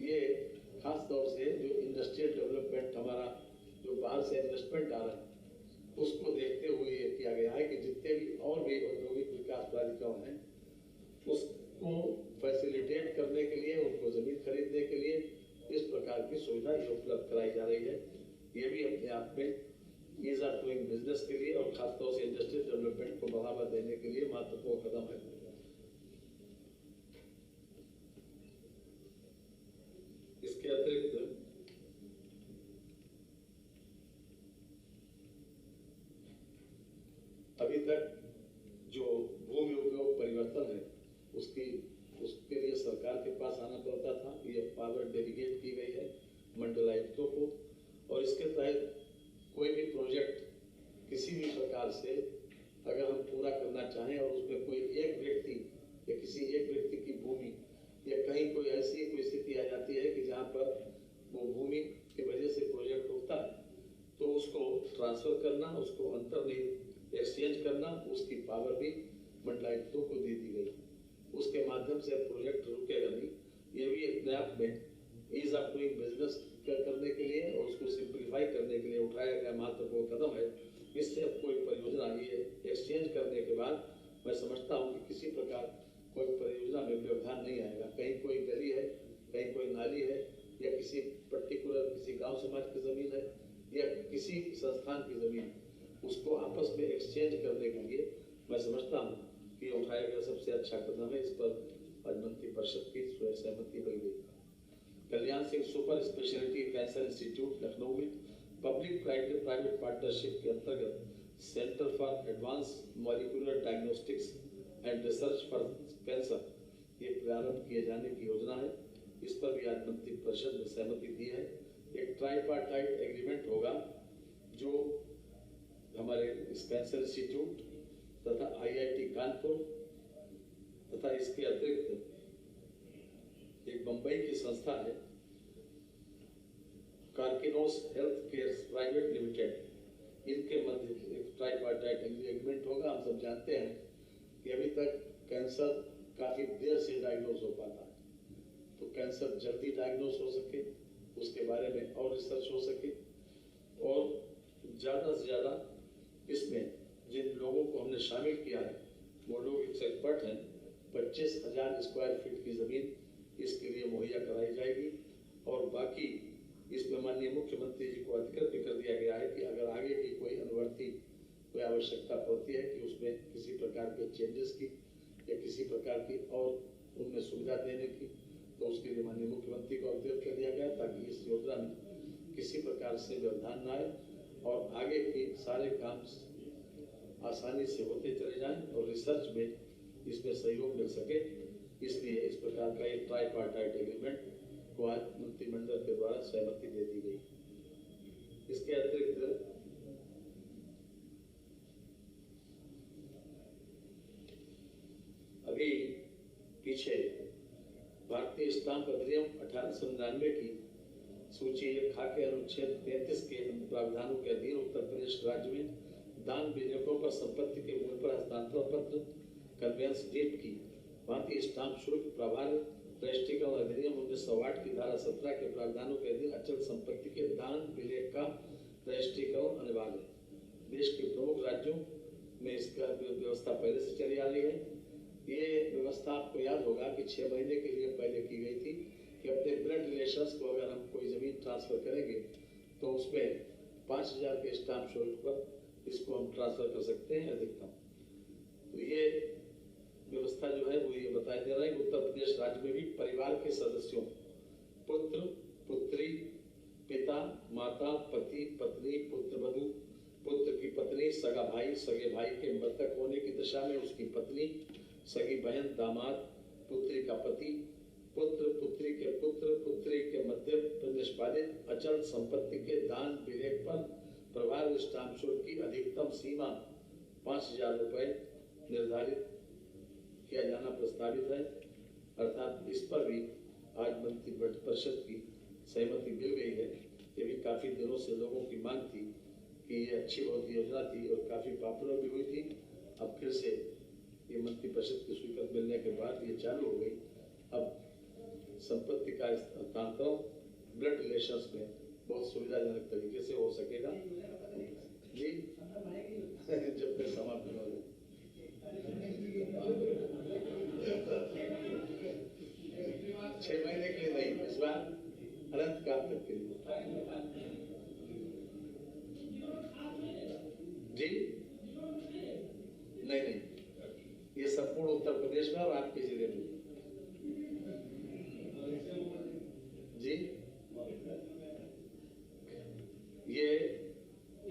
ये खास तौर से जो इंडस्ट्रियल डेवलपमेंट हमारा जो बाहर से इन्वेस्टमेंट आ रहा है, उसको देखते हुए ये किया गया है कि जितने भी और भी औद्योगिक विकास प्राधिकरण हैं, उसको फैसिलिटेट करने के लिए, उनको जमीन खरीदने के लिए इस प्रकार की सुविधा उपलब्ध कराई जा रही है। ये भी अपने आप में ईज ऑफ डूइंग बिजनेस के लिए और खासतौर से इंडस्ट्रियल डेवलपमेंट को बढ़ावा देने के लिए महत्वपूर्ण कदम है। इसके अतिरिक्त अभी तक जो भूमि उपयोग परिवर्तन है, उसके लिए सरकार के पास आना पड़ता था। ये पावर डेलीगेट की गई है मंडलायुक्तों को और इसके तहत कोई भी प्रोजेक्ट किसी भी प्रकार से अगर हम पूरा करना चाहें और उसमें कोई एक व्यक्ति या किसी एक व्यक्ति की भूमि या कहीं कोई ऐसी कोई स्थिति आ जाती है कि जहां पर वो भूमि की वजह से प्रोजेक्ट रुकता है, तो उसको ट्रांसफर करना, उसको अंतर्निहित एक्सचेंज करना, उसकी पावर भी मंडलायुक्तों को दे दी गई। उसके माध्यम से प्रोजेक्ट रुकेगा नहीं। ये भी अपने आप में ईज ऑफ डूइंग बिजनेस करने के लिए और उसको सिंप्लीफाई करने के लिए उठाया गया महत्वपूर्ण कदम है। इससे अब कोई परियोजना ये एक्सचेंज करने के बाद मैं समझता हूँ कि किसी प्रकार कोई परियोजना में व्यवधान नहीं आएगा। कहीं कोई गली है, कहीं कोई नाली है या किसी पर्टिकुलर किसी गांव समाज की जमीन है या किसी संस्थान की जमीन, उसको आपस में एक्सचेंज करने के लिए मैं समझता हूँ कि उठाया गया सबसे अच्छा कदम है। इस पर आज मंत्रिपरिषद की सहमति मिल गई। Kalyan Singh super speciality cancer institute Lucknow में पब्लिक प्राइवेट पार्टनरशिप के अंतर्गत centre for advance molecular diagnostics and research for cancer ये प्रारंभ किए जाने की योजना है। इस पर भी आज मंत्रिपरिषद ने सहमति दी है। एक ट्राइपार्टाइट एग्रीमेंट होगा जो हमारे इस कैंसर इंस्टीट्यूट तथा IIT कानपुर तथा इसके अतिरिक्त एक बम्बई की संस्था है Karkinos health care private limited, इनके मध्य एक ट्राइपार्टाइट एग्रीमेंट होगा। हम सब जानते हैं कि अभी तक कैंसर काफी देर से डायग्नोज हो पाता है, तो कैंसर जल्दी डायग्नोज हो सके उसके बारे में और रिसर्च हो सके, और ज़्यादा से ज़्यादा इसमें जिन लोगों को हमने शामिल किया है वो लोग एक्सपर्ट हैं। 25,000 स्क्वायर फीट की ज़मीन इसके लिए मुहैया कराई जाएगी, और बाकी इसमें माननीय मुख्यमंत्री जी को अधिकृत भी कर दिया गया है कि अगर आगे की कोई अनुवर्ती कोई आवश्यकता पड़ती है कि उसमें किसी प्रकार के चेंजेस की या किसी प्रकार की और उनमें सुविधा देने की, तो उसके लिए माननीय मुख्यमंत्री को अवगत कर दिया गया, ताकि इस योजना में किसी प्रकार से व्यवधान न आए और आगे के सारे काम आसानी से होते चले जाएं और रिसर्च में इसमें सहयोग मिल सके। इसलिए इस प्रकार का एक ट्राइपार्टाइट एग्रीमेंट को आज मंत्रिमंडल के द्वारा सहमति दे दी गई। इसके अतिरिक्त अभी पीछे भारतीय स्टाम्प अधिनियम 1899 की सूची 1 खा के अनुच्छेद 33 के प्रावधानों के अधीन उत्तर प्रदेश राज्य में दान विधेयकों पर संपत्ति के मूल्य पर हस्तांतरण पत्र कन्वेंस डीड की भांति स्टाम्प शुल्क प्रभार राष्ट्रीयकरण अधिनियम 1908 की धारा 17 के प्रावधानों के अधीन अचल संपत्ति के दान विलेख का राष्ट्रीयकरण अनिवार्य है। देश के प्रमुख राज्यों में इसका व्यवस्था पहले से चली आ रही है। ये व्यवस्था आपको याद होगा कि 6 महीने के लिए पहले की गई थी कि अपने ब्लड रिलेशंस को अगर हम कोई जमीन ट्रांसफर करेंगे तो उसमें 5,000 के स्टाम्प शुल्क पर इसको हम ट्रांसफर कर सकते हैं अधिकतम। तो ये व्यवस्था जो है वो ये बताई दे रहा है कि उत्तर प्रदेश राज्य में भी परिवार के सदस्यों पुत्र पुत्री पिता माता पति पत्नी पुत्रवधू पुत्र की पत्नी सगा भाई सगे भाई के मृतक होने की दशा में उसकी पत्नी सगी बहन दामाद पुत्री का पति पुत्र पुत्री के पुत्र पुत्री के मध्य निष्पादित अचल संपत्ति के दान विलेख पर प्रभार स्टाम्प शुल्क की अधिकतम सीमा 5,000 रुपए निर्धारित किया जाना प्रस्तावित है। अर्थात इस पर भी आज मंत्रिपरिषद की सहमति मिल गई है। ये भी काफी दिनों से लोगों की मांग थी कि ये अच्छी बहुत योजना थी और काफी पॉपुलर भी हुई थी। अब फिर से ये मंत्रिपरिषद की स्वीकृति मिलने के बाद ये चालू हो गई। अब संपत्ति का हस्तांतरण ब्लड रिलेशंस में बहुत सुविधाजनक तरीके से हो सकेगा। जी जब तक समाप्त हो जाए 6 महीने के लिए नहीं, इस बार अनंत काल तक के लिए। जी नहीं, ये संपूर्ण उत्तर प्रदेश में और आपके जिले में। जी ये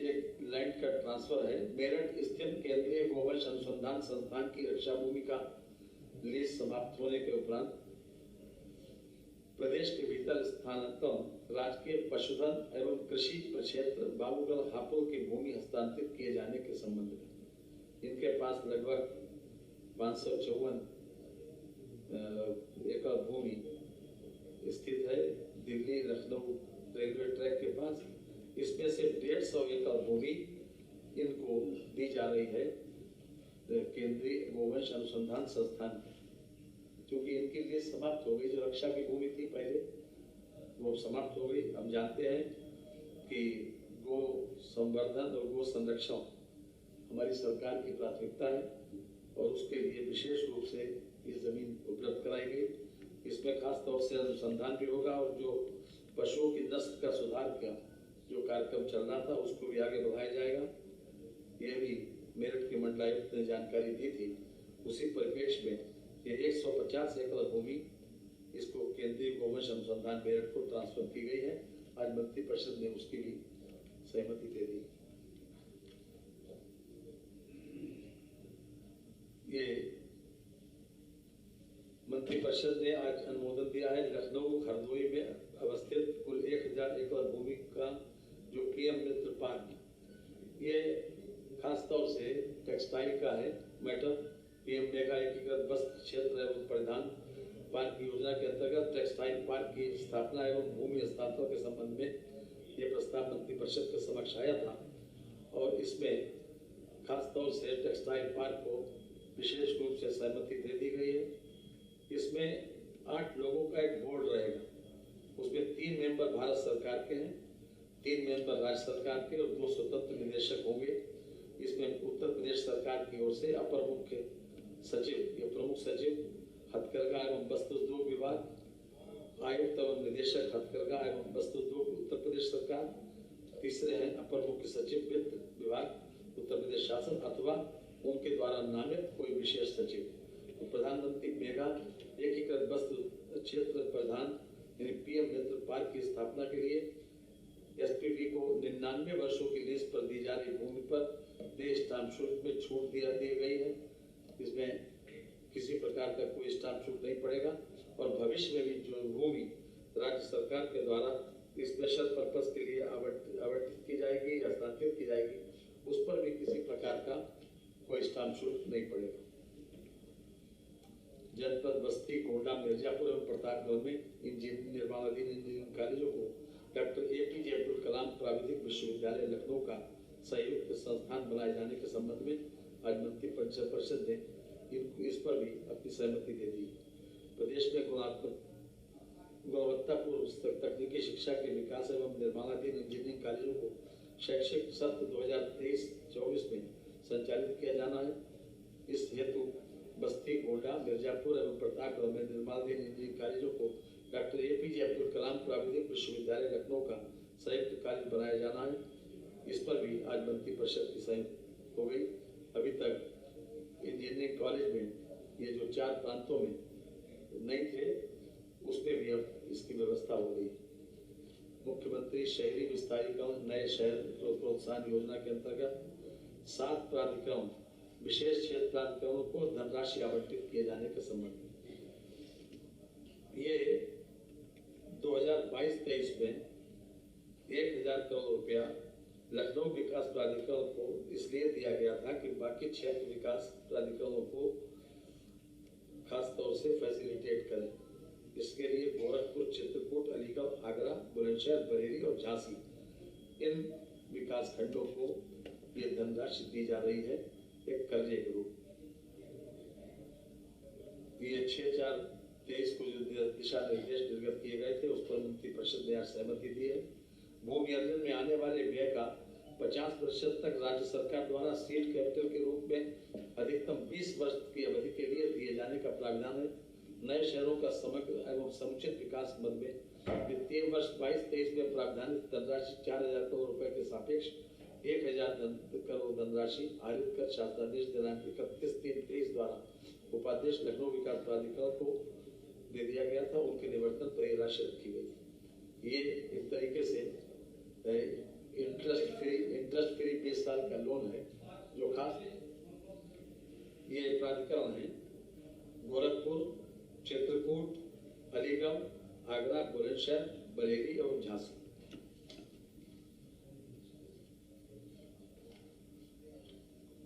एक लैंड का ट्रांसफर है। मेरठ स्थित केंद्रीय गोवंश अनुसंधान संस्थान की रक्षा भूमि का लीज समाप्त होने के उपरांत प्रदेश के भीतर स्थानांतरण राजकीय पशुधन एवं कृषि प्रक्षेत्र बाबूगढ़ हापुड़ की भूमि हस्तांतरित किए जाने के संबंध में इनके पास लगभग 554 एकड़ भूमि स्थित है दिल्ली लखनऊ रेलवे ट्रैक के पास। इसमें से 150 एकड़ भूमि इनको दी जा रही है केंद्रीय गोवंश अनुसंधान संस्थान, क्योंकि इनकी लीज समाप्त हो गई। जो रक्षा की भूमि थी पहले वो समाप्त हो गई। हम जानते हैं कि गो संवर्धन और गो संरक्षण हमारी सरकार की प्राथमिकता है और उसके लिए विशेष रूप से ये जमीन उपलब्ध कराई गई। इसमें खास तौर से अनुसंधान भी होगा और जो पशुओं की नस्ल का सुधार का जो कार्यक्रम चल रहा था उसको भी आगे बढ़ाया जाएगा। ये भी मेरठ के मंडलायुक्त ने जानकारी दी थी। उसी परिप्रेक्ष्य में ये 150 एकड़ भूमि इसको केंद्रीय गोवंश अनुसंधान मेरठ को ट्रांसफर की गई है। आज मंत्रिपरिषद ने उसकी भी सहमति दे दी। ये मंत्रिपरिषद ने आज अनुमोदन दिया है लखनऊ हरदोई में अवस्थित कुल 1000 एकड़ भूमि का जो पीएम मित्र पार्क, ये खास तौर से टेक्सटाइल का है मैटर। पीएम मेगा एकीकृत वस्त्र क्षेत्र एवं परिधान पार्क योजना के अंतर्गत टेक्सटाइल पार्क की स्थापना एवं भूमि हस्तांतरण के संबंध में ये प्रस्ताव मंत्रिपरिषद के समक्ष आया था और इसमें खास तौर से टेक्सटाइल पार्क को विशेष रूप से सहमति दे दी गई है। इसमें 8 लोगों का एक बोर्ड रहेगा, उसमें 3 मेंबर भारत सरकार के हैं, 3 मेंबर राज्य सरकार के और 2 स्वतंत्र निदेशक होंगे। इसमें उत्तर प्रदेश सरकार की ओर से अपर मुख्य सचिव या प्रमुख सचिव हथकरघा एवं वस्त्र उद्योग विभाग, आयुक्त एवं निदेशक हथकरघा एवं वस्त्र उद्योग उत्तर प्रदेश सरकार, तीसरे हैं अपर मुख्य सचिव वित्त विभाग उत्तर प्रदेश शासन अथवा उनके द्वारा नामित कोई विशेष सचिव। तो प्रधानमंत्री मेगा एकीकृत वस्त्र क्षेत्र प्रधान यानी पीएम मित्र पार्क की स्थापना के लिए एसपीवी को 99 वर्षों की लीज पर दी जा रही भूमि पर देय स्टाम्प शुल्क में छूट दी गई है। इसमें किसी प्रकार का कोई स्टाम्प शुल्क नहीं पड़ेगा और भविष्य में भी जो भूमि राज्य सरकार के द्वारा स्पेशल पर्पस के लिए आवंटित की जाएगी या हस्तांतरित की जाएगी, उस पर भी किसी प्रकार का कोई स्टाम्प शुल्क नहीं पड़ेगा। जनपद बस्ती, गोंडा, मिर्जापुर एवं प्रतापगढ़ में निर्माणाधीन इंजीनियरिंग कॉलेजों को डॉक्टर एपीजे अब्दुल कलाम प्राविधिक विश्वविद्यालय लखनऊ का संयुक्त संस्थान बनाए जाने के संबंध में आज मंत्रिपरिषद ने इस पर भी अपनी सहमति दे दी। प्रदेश में गुणवत्तापूर्ण तकनीकी शिक्षा के विकास एवं निर्माणाधीन इंजीनियरिंग कॉलेजों को शैक्षिक सत्र 2023-24 में संचालित किया जाना है। इस हेतु बस्ती, गोंडा, मिर्जापुर एवं प्रतापगढ़ में निर्माणाधीन इंजीनियरिंग कॉलेजों को डॉक्टर एपीजे अब्दुल कलाम प्राविधिक विश्वविद्यालय लखनऊ का संयुक्त कॉलेज बनाया जाना है। इस पर भी आज मंत्रिपरिषद की सहमति हो गई। अभी तक इंजीनियरिंग कॉलेज में ये जो 4 प्रांतों में नहीं थे, उसमें भी अब इसकी व्यवस्था हो गई। मुख्यमंत्री शहरी विस्तारीकरण नए शहर प्रोत्साहन योजना के अंतर्गत 7 प्राधिकरण विशेष क्षेत्र प्राधिकरणों को धनराशि आवंटित किए जाने के संबंध में ये 2022-23 में 1000 करोड़ रुपया लखनऊ विकास प्राधिकरण को इसलिए दिया गया था कि बाकी क्षेत्र विकास प्राधिकरणों को खास तौर से फैसिलिटेट करें। इसके लिए गोरखपुर, चित्रकूट, अलीगढ़, आगरा, बुलंदशहर, बरेली और झांसी इन विकास खंडों को ये धनराशि दी जा रही है एक कर्जे के रूप। ये 6/4/23 को जो दिशा निर्देश निर्गत किए गए थे, उस पर मंत्रिपरिषद ने आज सहमति दी है। भूमि अर्जन में आने वाले व्यय का 50% तक राज्य सरकार द्वारा सीड कैपिटल के रूप में अधिकतम 20 वर्ष की अवधि के लिए दिए जाने का प्रावधान है। नए शहरों का समग्र एवं समुचित विकास मद में वित्तीय वर्ष 22-23 में प्रावधानित धनराशि 4000 करोड़ रुपए के सापेक्ष 1000 करोड़ धनराशि आरित कर शासनादेश दिनांक 31/3/23 द्वारा उपाध्यक्ष लखनऊ विकास प्राधिकरण को दे दिया गया था। उनके निवर्तन पर यह राशि रखी गई। ये एक तरीके से इंटरेस्ट फ्री 20 साल का लोन है जो खास ये प्राधिकरण है गोरखपुर, चित्रकूट, अलीगढ़, आगरा, बुलंदशहर, बरेली एवं झांसी।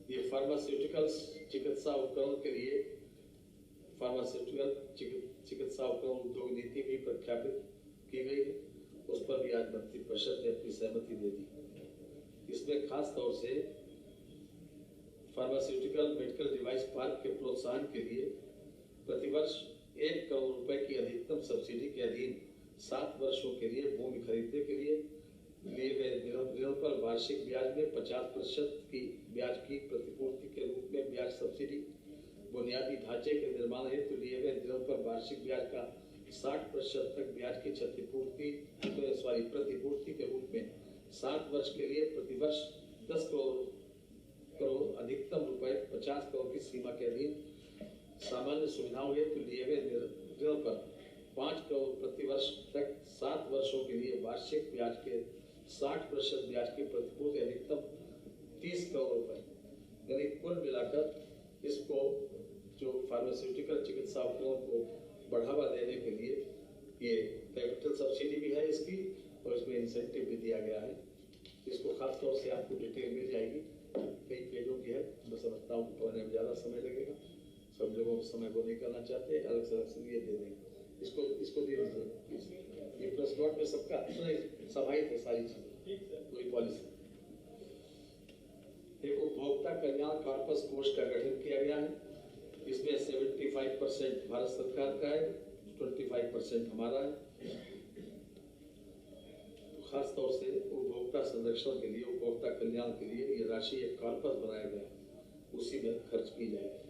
ये फार्मास्यूटिकल्स चिकित्सा उपकरण के लिए फार्मास्यूटिकल चिकित्सा उपकरण उद्योग नीति भी प्रख्यापित की गई है। उस पर भी आज मंत्रिपरिषद ने अपनी सहमति दे दी। इसमें खास तौर से फार्मास्यूटिकल मेडिकल डिवाइस पार्क के प्रोत्साहन के लिए प्रतिवर्ष 1 करोड़ रुपए की अधिकतम सब्सिडी के अधीन 7 वर्षों के लिए भूमि खरीदने के लिए गए ऋण पर वार्षिक ब्याज में 50% की ब्याज की प्रतिपूर्ति के रूप में ब्याज सब्सिडी, बुनियादी ढांचे के निर्माण हेतु लिए गए ऋण पर वार्षिक ब्याज का 60% तक ब्याज की प्रतिपूर्ति के रूप में 7 वर्ष के लिए प्रतिवर्ष 10 करोड़ अधिकतम रुपए 50 करोड़ की सीमा के अधीन सामान्य सुविधाओं हेतु लिए गए ऋण पर 5 करोड़ प्रतिवर्ष तक 7 वर्षों के लिए वार्षिक ब्याज के 60% ब्याज की प्रतिपूर्ति अधिकतम 30 करोड़ रुपए, यानी कुल मिलाकर इसको जो फार्मास्यूटिकल चिकित्सा उपकरण को बढ़ावा देने के लिए ये कैपिटल सब्सिडी भी है इसकी और इसमें इंसेंटिव भी दिया गया है। इसको खास तौर से आपको डिटेल मिल जाएगी, कई पेजों की है, मैं समझता हूँ पढ़ने में ज़्यादा समय लगेगा। सब लोगों समय को नहीं करना चाहते, अलग से ये दे देंगे। इसको दे दीजिए। ये प्लस डॉट में सबका समाहित है सारी चीजें, कोई पॉलिसी। एक उपभोक्ता कल्याण कॉर्पस कोष का गठन किया गया है। इसमें 75% भारत सरकार का है, 25% हमारा है। खास तौर से उपभोक्ता संरक्षण के लिए, उपभोक्ता कल्याण के लिए ये राशि एक कॉर्पस बनाया गया, उसी में खर्च की जाएगी।